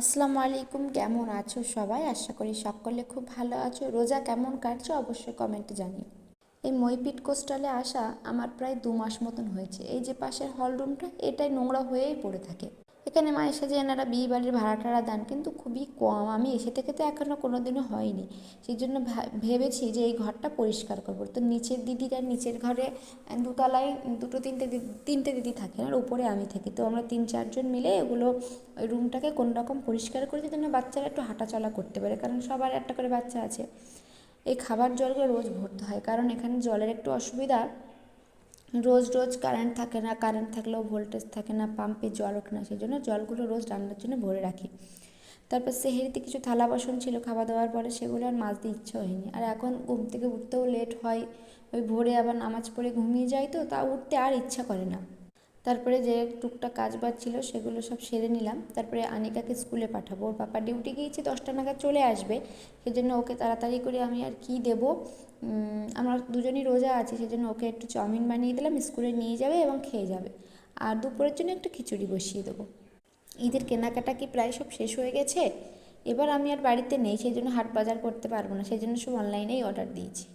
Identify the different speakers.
Speaker 1: আসসালামু আলাইকুম, কেমন আছো সবাই? আশা করি সকলে খুব ভালো আছো। রোজা কেমন কাটছো অবশ্যই কমেন্টে জানিও। এই মইপিট কোস্টালে আসা আমার প্রায় 2 মাস মতন হয়েছে। এই যে পাশের হল রুমটা, এটাই নোংরা হয়েই পড়ে থাকে। এখানে মাঝে সাঝে এনারা বিয়ে বাড়ির ভাড়া টাড়া দেন, কিন্তু খুবই কম। আমি এসে থেকে তো এখনও কোনো দিনও হয়নি। সেই জন্য ভেবেছি যে এই ঘরটা পরিষ্কার করবো। তো নিচের দিদিরা নিচের ঘরে দোতলায় দুটো তিনটে দিদি থাকেন, আর উপরে আমি থাকি। তো আমরা 3-4 জন মিলে এগুলো ওই রুমটাকে কোনো রকম পরিষ্কার করেছি যেন বাচ্চারা একটু হাঁটাচলা করতে পারে, কারণ সবার একটা করে বাচ্চা আছে। এই খাবার জলগুলো রোজ ভরতে হয়, কারণ এখানে জলের একটু অসুবিধা। রোজ রোজ কারেন্ট থাকে না, কারেন্ট থাকলেও ভোল্টেজ থাকে না, পাম্পে জল ওঠে না, সেই জন্য জলগুলো রোজ রান্নার জন্য ভরে রাখি। তারপর সেহেরিতে কিছু থালা বাসন ছিল খাওয়া দাওয়ার পরে, সেগুলো আর মাজতে ইচ্ছা হয়নি। আর এখন ঘুম থেকে উঠতেও লেট হয়, ওই ভোরে আবার নামাজ পড়ে ঘুমিয়ে যাই, তো তা উঠতে আর ইচ্ছা করে না। তারপরে যে টুকটাক কাজ বাজ ছিল সেগুলো সব সেরে নিলাম। তারপরে আনিকাকে স্কুলে পাঠাবো, ওর পাপা ডিউটি গিয়েছে, 10টা নাগাদ চলে আসবে। সেজন্য ওকে তাড়াতাড়ি করে আমি আর কি দেবো, আমরা দুজনই রোজা আছি, সেজন্য ওকে একটু চাউমিন বানিয়ে দিলাম, স্কুলে নিয়ে যাবে এবং খেয়ে যাবে। আর দুপুরের জন্য একটু খিচুড়ি বসিয়ে দেবো। ঈদের কেনাকাটা কি প্রায় সব শেষ হয়ে গেছে। এবার আমি আর বাড়িতে নেই, সেই জন্য হাট বাজার করতে পারবো না, সেই জন্য সব অনলাইনেই অর্ডার দিয়েছি।